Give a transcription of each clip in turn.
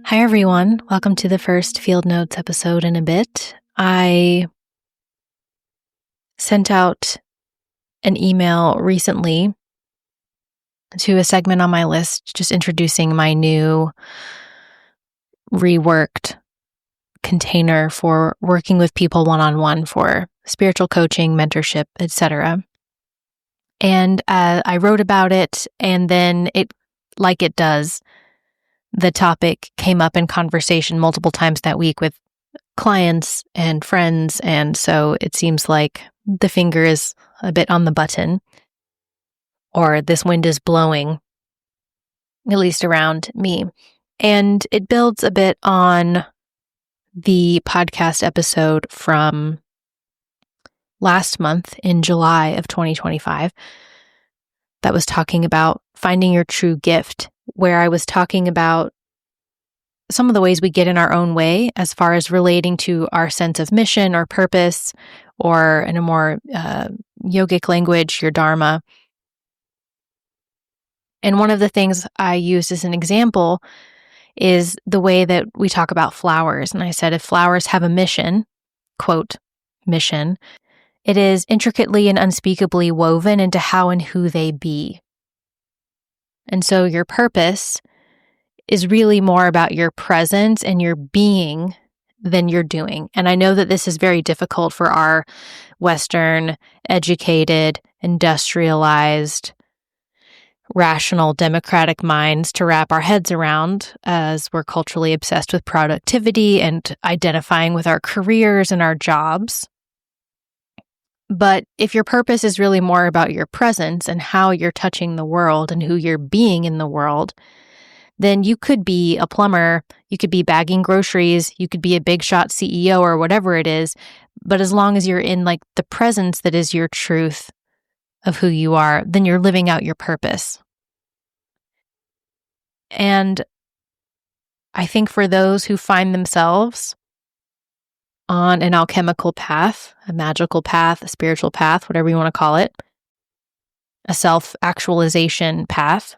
Hi, everyone. Welcome to the first Field Notes episode in a bit. I sent out an email recently to a segment on my list, just introducing my new reworked container for working with people one-on-one for spiritual coaching, mentorship, etc. And I wrote about it, and then like it does, the topic came up in conversation multiple times that week with clients and friends, and so it seems like the finger is a bit on the button, or this wind is blowing, at least around me. And it builds a bit on the podcast episode from last month in July of 2025 that was talking about finding your true gift, where I was talking about some of the ways we get in our own way as far as relating to our sense of mission or purpose, or in a more yogic language, your dharma. And one of the things I used as an example is the way that we talk about flowers. And I said, if flowers have a mission, quote, mission, it is intricately and unspeakably woven into how and who they be. And so your purpose is really more about your presence and your being than your doing. And I know that this is very difficult for our Western, educated, industrialized, rational, democratic minds to wrap our heads around, as we're culturally obsessed with productivity and identifying with our careers and our jobs. But if your purpose is really more about your presence and how you're touching the world and who you're being in the world, then you could be a plumber, you could be bagging groceries, you could be a big shot CEO or whatever it is. But as long as you're in like the presence that is your truth of who you are, then you're living out your purpose. And I think for those who find themselves on an alchemical path, a magical path, a spiritual path, whatever you want to call it, a self-actualization path,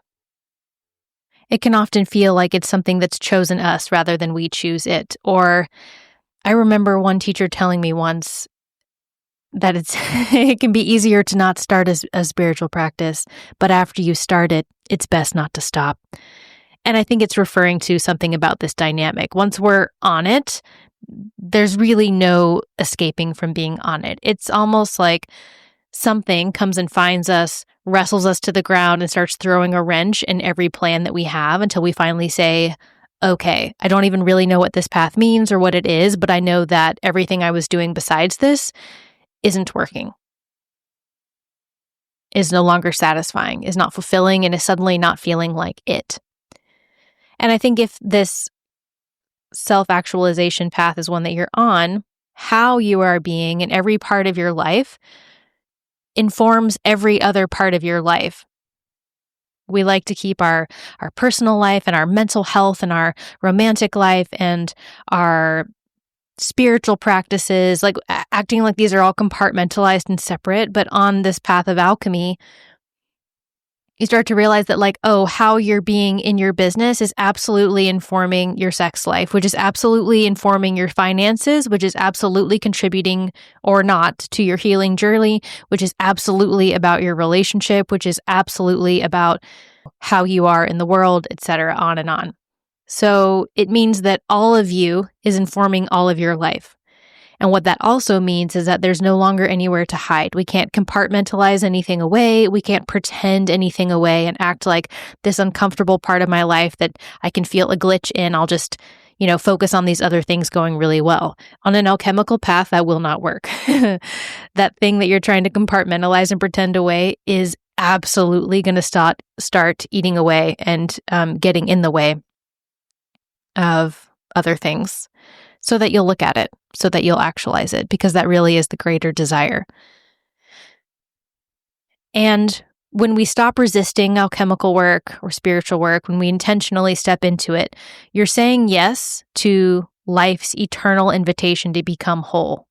it can often feel like it's something that's chosen us rather than we choose it. Or I remember one teacher telling me once that it can be easier to not start as a spiritual practice, but after you start it, it's best not to stop. And I think it's referring to something about this dynamic. Once we're on it, there's really no escaping from being on it. It's almost like something comes and finds us, wrestles us to the ground, and starts throwing a wrench in every plan that we have until we finally say, okay, I don't even really know what this path means or what it is, but I know that everything I was doing besides this isn't working, is no longer satisfying, is not fulfilling, and is suddenly not feeling like it. And I think if this self-actualization path is one that you're on, how you are being in every part of your life informs every other part of your life. We like to keep our personal life and our mental health and our romantic life and our spiritual practices, like acting like these are all compartmentalized and separate. But on this path of alchemy, you start to realize that how you're being in your business is absolutely informing your sex life, which is absolutely informing your finances, which is absolutely contributing or not to your healing journey, which is absolutely about your relationship, which is absolutely about how you are in the world, etc., on and on. So it means that all of you is informing all of your life. And what that also means is that there's no longer anywhere to hide. We can't compartmentalize anything away. We can't pretend anything away and act like this uncomfortable part of my life that I can feel a glitch in. I'll just, focus on these other things going really well. On an alchemical path, that will not work. That thing that you're trying to compartmentalize and pretend away is absolutely going to start eating away and getting in the way of other things, so that you'll look at it, so that you'll actualize it, because that really is the greater desire. And when we stop resisting alchemical work or spiritual work, when we intentionally step into it, you're saying yes to life's eternal invitation to become whole.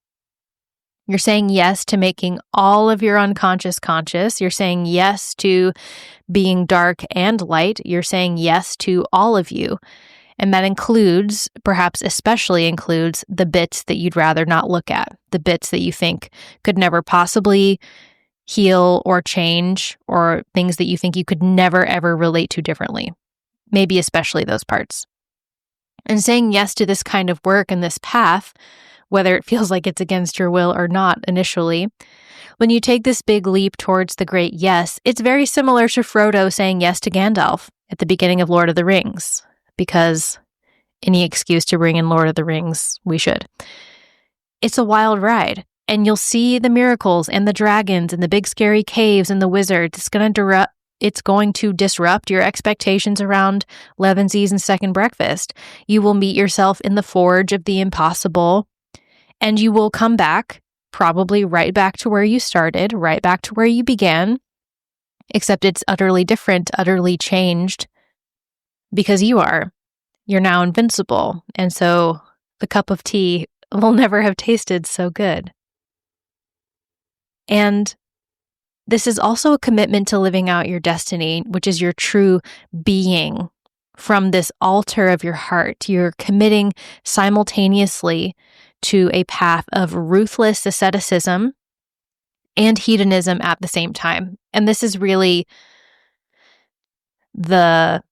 You're saying yes to making all of your unconscious conscious. You're saying yes to being dark and light. You're saying yes to all of you. And that includes, perhaps especially includes, the bits that you'd rather not look at, the bits that you think could never possibly heal or change, or things that you think you could never, ever relate to differently. Maybe especially those parts. And saying yes to this kind of work and this path, whether it feels like it's against your will or not initially, when you take this big leap towards the great yes, it's very similar to Frodo saying yes to Gandalf at the beginning of Lord of the Rings, because any excuse to bring in Lord of the Rings, we should. It's a wild ride, and you'll see the miracles and the dragons and the big scary caves and the wizards. It's going to disrupt your expectations around Levenseas and Second Breakfast. You will meet yourself in the forge of the impossible, and you will come back, probably right back to where you started, right back to where you began, except it's utterly different, utterly changed, because you're now invincible, and so the cup of tea will never have tasted so good. And this is also a commitment to living out your destiny, which is your true being from this altar of your heart. You're committing simultaneously to a path of ruthless asceticism and hedonism at the same time. And this is really the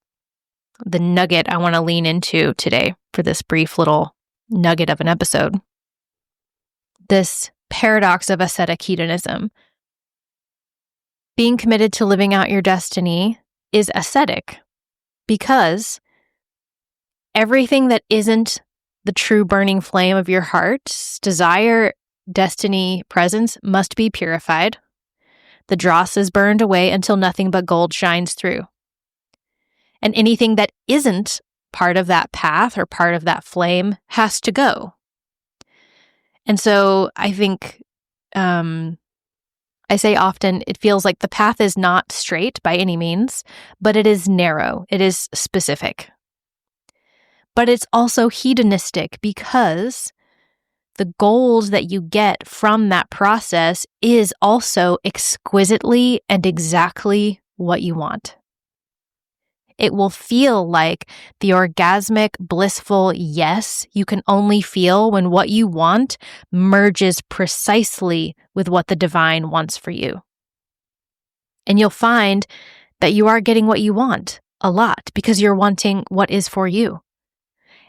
nugget I want to lean into today for this brief little nugget of an episode. This paradox of ascetic hedonism. Being committed to living out your destiny is ascetic because everything that isn't the true burning flame of your heart's desire, destiny, presence must be purified. The dross is burned away until nothing but gold shines through. And anything that isn't part of that path or part of that flame has to go. And so I think, I say often, it feels like the path is not straight by any means, but it is narrow. It is specific. But it's also hedonistic because the gold that you get from that process is also exquisitely and exactly what you want. It will feel like the orgasmic, blissful yes you can only feel when what you want merges precisely with what the divine wants for you. And you'll find that you are getting what you want a lot because you're wanting what is for you.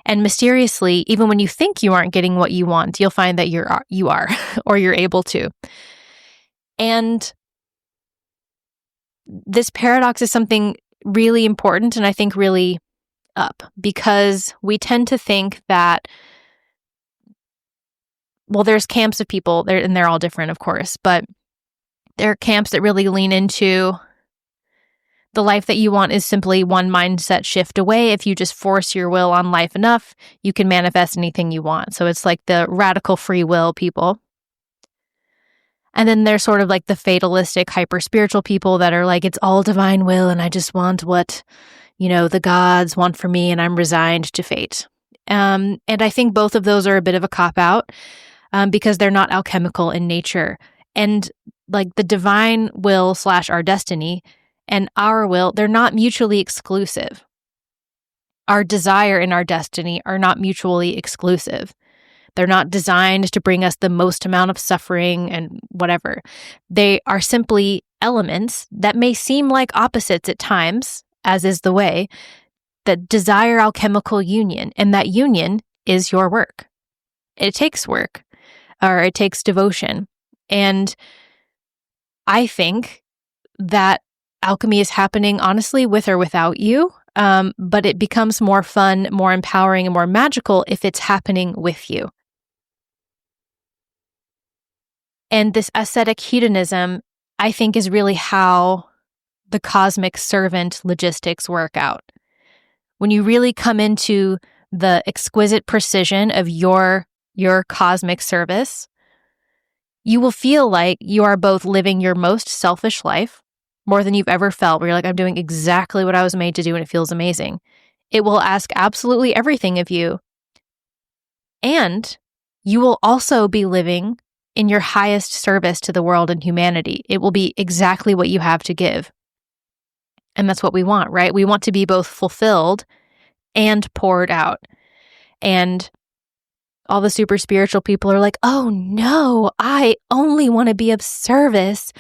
And mysteriously, even when you think you aren't getting what you want, you'll find that you are, or you're able to. And this paradox is something really important and I think really up, because we tend to think that, well, there's camps of people there, and they're all different, of course, but there are camps that really lean into the life that you want is simply one mindset shift away. If you just force your will on life enough, you can manifest anything you want. So it's like the radical free will people. And then there's sort of like the fatalistic, hyper-spiritual people that are like, it's all divine will and I just want what, the gods want for me and I'm resigned to fate. And I think both of those are a bit of a cop-out because they're not alchemical in nature. And like the divine will / our destiny and our will, they're not mutually exclusive. Our desire and our destiny are not mutually exclusive. They're not designed to bring us the most amount of suffering and whatever. They are simply elements that may seem like opposites at times, as is the way, that desire alchemical union. And that union is your work. It takes work, or it takes devotion. And I think that alchemy is happening, honestly, with or without you. But it becomes more fun, more empowering, and more magical if it's happening with you. And this ascetic hedonism, I think, is really how the cosmic servant logistics work out. When you really come into the exquisite precision of your cosmic service, you will feel like you are both living your most selfish life, more than you've ever felt, where you're like, I'm doing exactly what I was made to do and it feels amazing. It will ask absolutely everything of you. And you will also be living in your highest service to the world and humanity. It will be exactly what you have to give. And that's what we want, right? We want to be both fulfilled and poured out. And all the super spiritual people are like, oh no, I only want to be of service.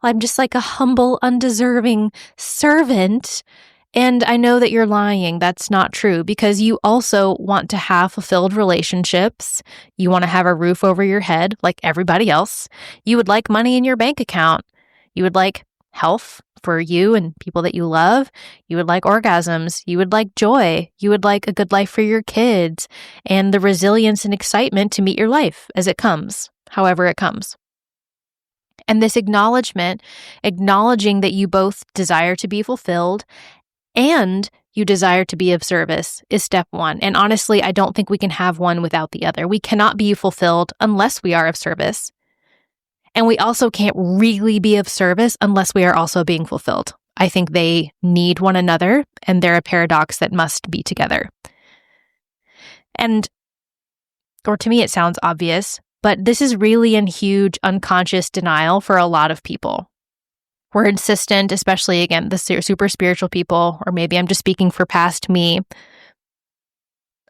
I'm just like a humble, undeserving servant. And I know that you're lying. That's not true, because you also want to have fulfilled relationships. You want to have a roof over your head like everybody else. You would like money in your bank account. You would like health for you and people that you love. You would like orgasms. You would like joy. You would like a good life for your kids and the resilience and excitement to meet your life as it comes, however it comes. And this acknowledging that you both desire to be fulfilled and you desire to be of service is step one. And honestly, I don't think we can have one without the other. We cannot be fulfilled unless we are of service. And we also can't really be of service unless we are also being fulfilled. I think they need one another, and they're a paradox that must be together. Or to me, it sounds obvious, but this is really in huge unconscious denial for a lot of people. We're insistent, especially, again, the super spiritual people, or maybe I'm just speaking for past me.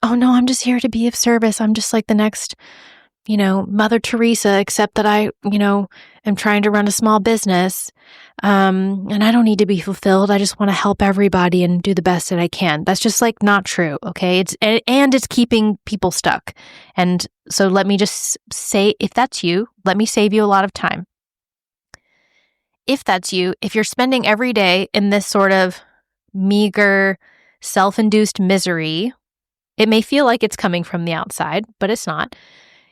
Oh no, I'm just here to be of service. I'm just like the next, Mother Teresa, except that I, am trying to run a small business. And I don't need to be fulfilled. I just want to help everybody and do the best that I can. That's just like not true. Okay. It's keeping people stuck. And so let me just say, if that's you, let me save you a lot of time. If that's you, if you're spending every day in this sort of meager, self-induced misery, it may feel like it's coming from the outside, but it's not.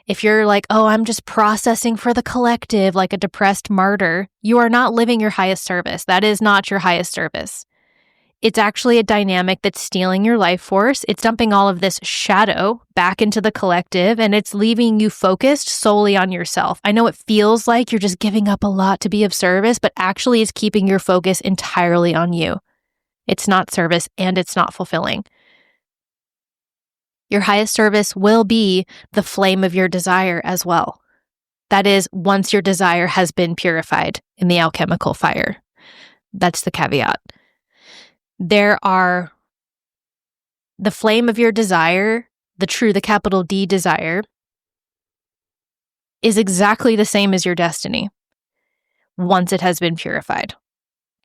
If you're like, oh, I'm just processing for the collective like a depressed martyr, you are not living your highest service. That is not your highest service. It's actually a dynamic that's stealing your life force. It's dumping all of this shadow back into the collective, and it's leaving you focused solely on yourself. I know it feels like you're just giving up a lot to be of service, but actually it's keeping your focus entirely on you. It's not service and it's not fulfilling. Your highest service will be the flame of your desire as well. That is, once your desire has been purified in the alchemical fire. That's the caveat. The flame of your desire, the capital D desire, is exactly the same as your destiny once it has been purified.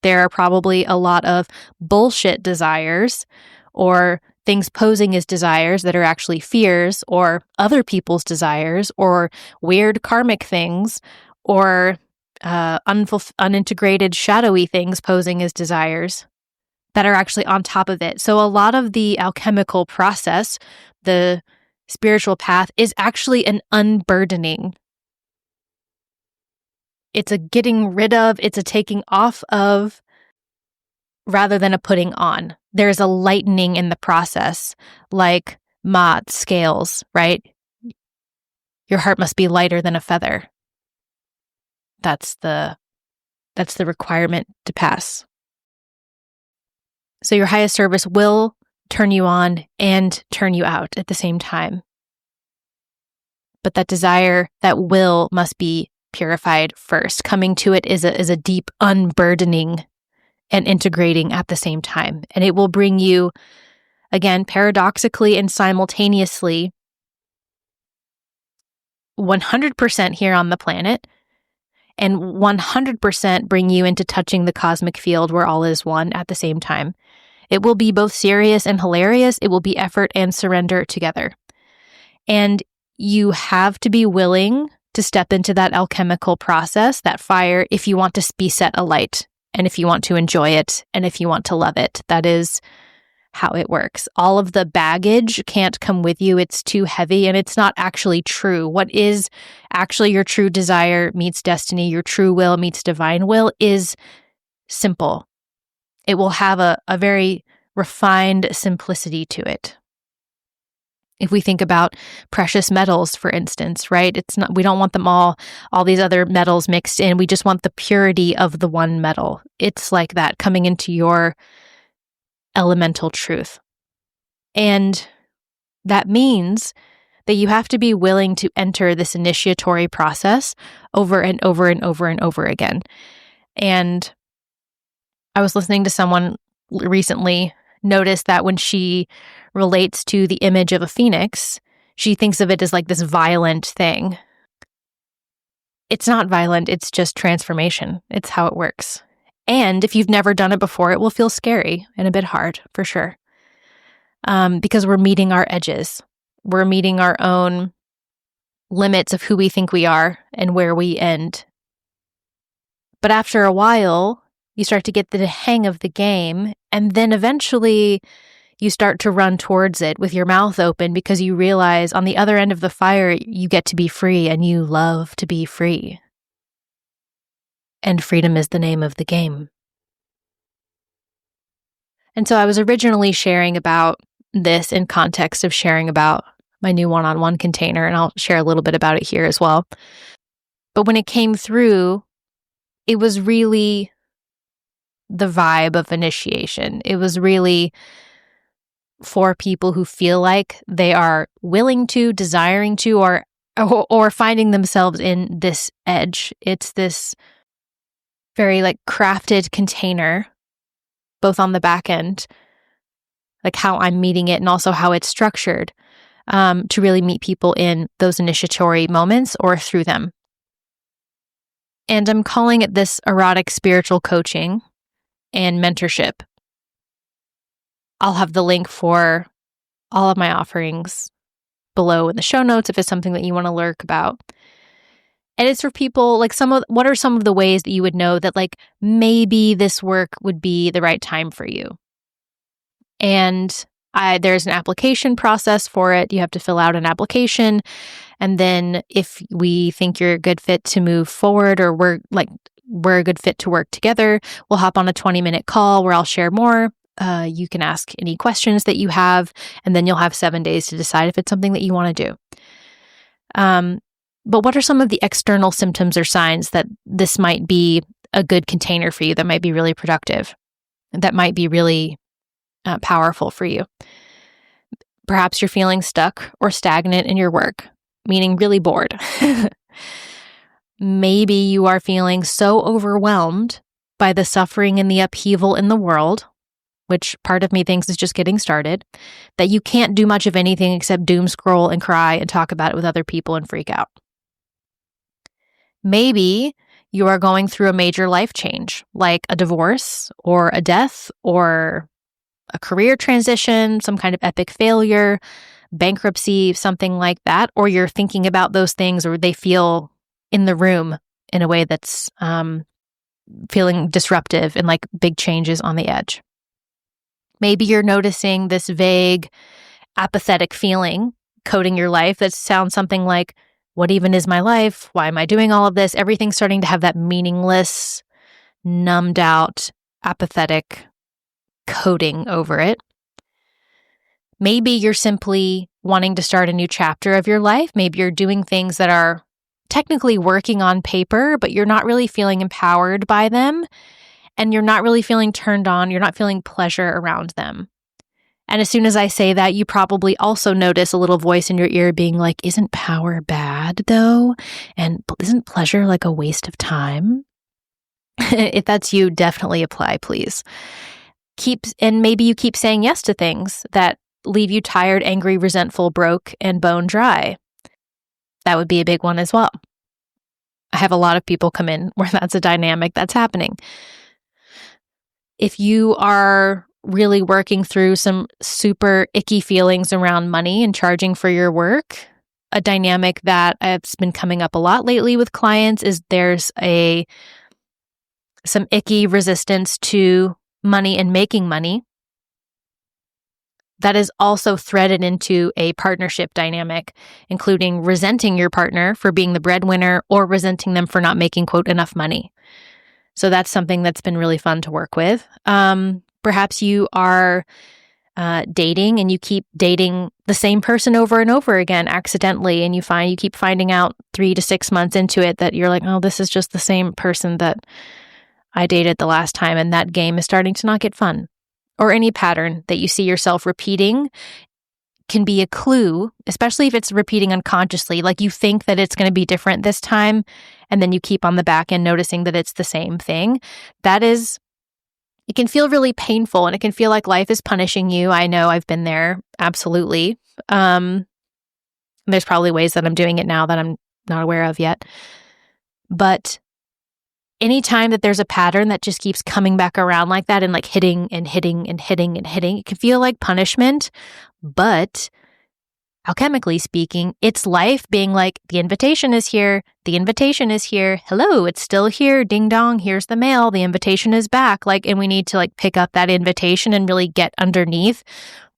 There are probably a lot of bullshit desires or things posing as desires that are actually fears, or other people's desires, or weird karmic things, or unintegrated shadowy things posing as desires that are actually on top of it. So a lot of the alchemical process, the spiritual path, is actually an unburdening. It's a getting rid of, it's a taking off of, rather than a putting on. There's a lightening in the process, like Ma'at scales, right? Your heart must be lighter than a feather. That's the requirement to pass. So your highest service will turn you on and turn you out at the same time. But that desire, that will, must be purified first. Coming to it is a deep unburdening and integrating at the same time. And it will bring you, again, paradoxically and simultaneously, 100% here on the planet, and 100% bring you into touching the cosmic field where all is one at the same time. It will be both serious and hilarious. It will be effort and surrender together. And you have to be willing to step into that alchemical process, that fire, if you want to be set alight, and if you want to enjoy it, and if you want to love it. That is how it works. All of the baggage can't come with you. It's too heavy, and it's not actually true. What is actually your true desire meets destiny, your true will meets divine will, is simple. It will have a very refined simplicity to it. If we think about precious metals, for instance, right? We don't want them all these other metals mixed in. We just want the purity of the one metal. It's like that, coming into your elemental truth. And that means that you have to be willing to enter this initiatory process over and over and over and over again. And I was listening to someone recently notice that when she relates to the image of a phoenix, she thinks of it as like this violent thing. It's not violent, it's just transformation. It's how it works. And if you've never done it before, it will feel scary and a bit hard, for sure. Because we're meeting our edges. We're meeting our own limits of who we think we are and where we end. But after a while, you start to get the hang of the game, and then eventually you start to run towards it with your mouth open because you realize on the other end of the fire, you get to be free, and you love to be free. And freedom is the name of the game. And so I was originally sharing about this in context of sharing about my new one-on-one container, and I'll share a little bit about it here as well. But when it came through, it was really the vibe of initiation. It was really for people who feel like they are willing to, desiring to, or finding themselves in this edge. It's this very like crafted container, both on the back end, like how I'm meeting it and also how it's structured, to really meet people in those initiatory moments or through them. And I'm calling it this erotic spiritual coaching and mentorship. I'll have the link for all of my offerings below in the show notes if it's something that you want to learn about. And it's for people like what are some of the ways that you would know that like maybe this work would be the right time for you? And there's an application process for it. You have to fill out an application. And then if we think you're a good fit to move forward, or we're a good fit to work together, we'll hop on a 20-minute call where I'll share more. You can ask any questions that you have, and then you'll have 7 days to decide if it's something that you want to do. But what are some of the external symptoms or signs that this might be a good container for you, that might be really productive, that might be really powerful for you? Perhaps you're feeling stuck or stagnant in your work, meaning really bored. Maybe you are feeling so overwhelmed by the suffering and the upheaval in the world, which part of me thinks is just getting started, that you can't do much of anything except doom scroll and cry and talk about it with other people and freak out. Maybe you are going through a major life change, like a divorce or a death or a career transition, some kind of epic failure, bankruptcy, something like that, or you're thinking about those things, or they feel in the room in a way that's feeling disruptive and like big changes on the edge. Maybe you're noticing this vague, apathetic feeling coating your life that sounds something like, what even is my life? Why am I doing all of this? Everything's starting to have that meaningless, numbed out, apathetic coating over it. Maybe you're simply wanting to start a new chapter of your life. Maybe you're doing things that are technically working on paper, but you're not really feeling empowered by them, and you're not really feeling turned on. You're not feeling pleasure around them. And as soon as I say that, you probably also notice a little voice in your ear being like, isn't power bad though? And isn't pleasure like a waste of time? If that's you, definitely apply, please. And maybe you keep saying yes to things that leave you tired, angry, resentful, broke, and bone dry. That would be a big one as well. I have a lot of people come in where that's a dynamic that's happening. If you are really working through some super icky feelings around money and charging for your work, a dynamic that has been coming up a lot lately with clients is there's some icky resistance to money and making money that is also threaded into a partnership dynamic, including resenting your partner for being the breadwinner or resenting them for not making, quote, enough money. So that's something that's been really fun to work with. Perhaps you are dating and you keep dating the same person over and over again accidentally, and you keep finding out 3 to 6 months into it that you're like, oh, this is just the same person that I dated the last time, and that game is starting to not get fun. Or any pattern that you see yourself repeating can be a clue, especially if it's repeating unconsciously. Like you think that it's going to be different this time, and then you keep on the back end noticing that it's the same thing. That is it can feel really painful and it can feel like life is punishing you. I know I've been there. Absolutely. There's probably ways that I'm doing it now that I'm not aware of yet. But anytime that there's a pattern that just keeps coming back around like that and like hitting and hitting and hitting and hitting, it can feel like punishment. But alchemically speaking, it's life being like, the invitation is here. The invitation is here. Hello, it's still here. Ding dong, here's the mail. The invitation is back. Like, and we need to like pick up that invitation and really get underneath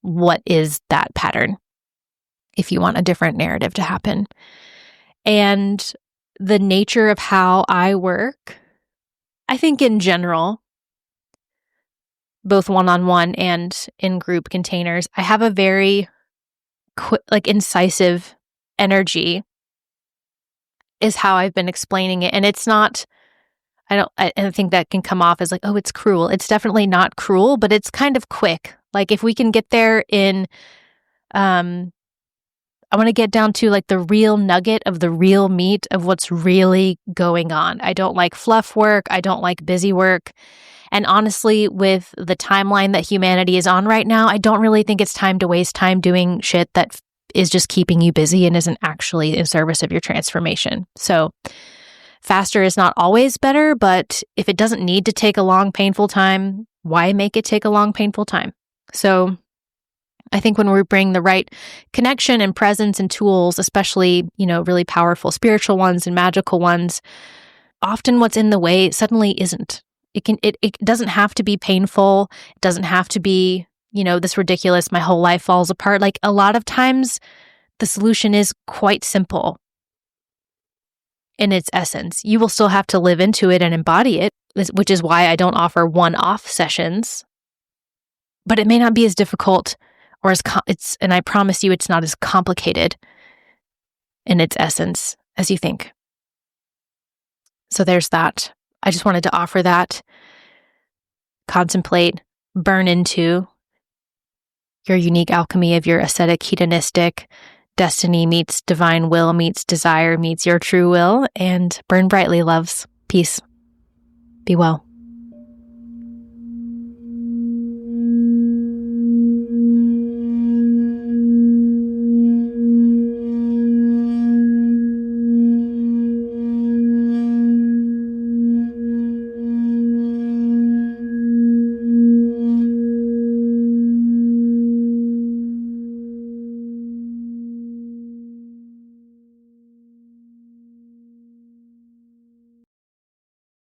what is that pattern if you want a different narrative to happen. And the nature of how I work, I think in general, both one-on-one and in group containers, I have a very incisive energy is how I've been explaining it. And it's not, I think that can come off as like, oh, it's cruel. It's definitely not cruel, but it's kind of quick. Like if we can get there in, I want to get down to like the real nugget of the real meat of what's really going on. I don't like fluff work. I don't like busy work. And honestly, with the timeline that humanity is on right now, I don't really think it's time to waste time doing shit that is just keeping you busy and isn't actually in service of your transformation. So faster is not always better, but if it doesn't need to take a long, painful time, why make it take a long, painful time? So I think when we bring the right connection and presence and tools, especially, really powerful spiritual ones and magical ones, often what's in the way suddenly isn't. It doesn't have to be painful. It doesn't have to be, this ridiculous, my whole life falls apart. Like a lot of times the solution is quite simple in its essence. You will still have to live into it and embody it, which is why I don't offer one-off sessions, but it may not be as difficult or and I promise you it's not as complicated in its essence as you think. So there's that. I just wanted to offer that. Contemplate, burn into your unique alchemy of your ascetic, hedonistic destiny meets divine will meets desire meets your true will, and burn brightly, loves. Peace. Be well.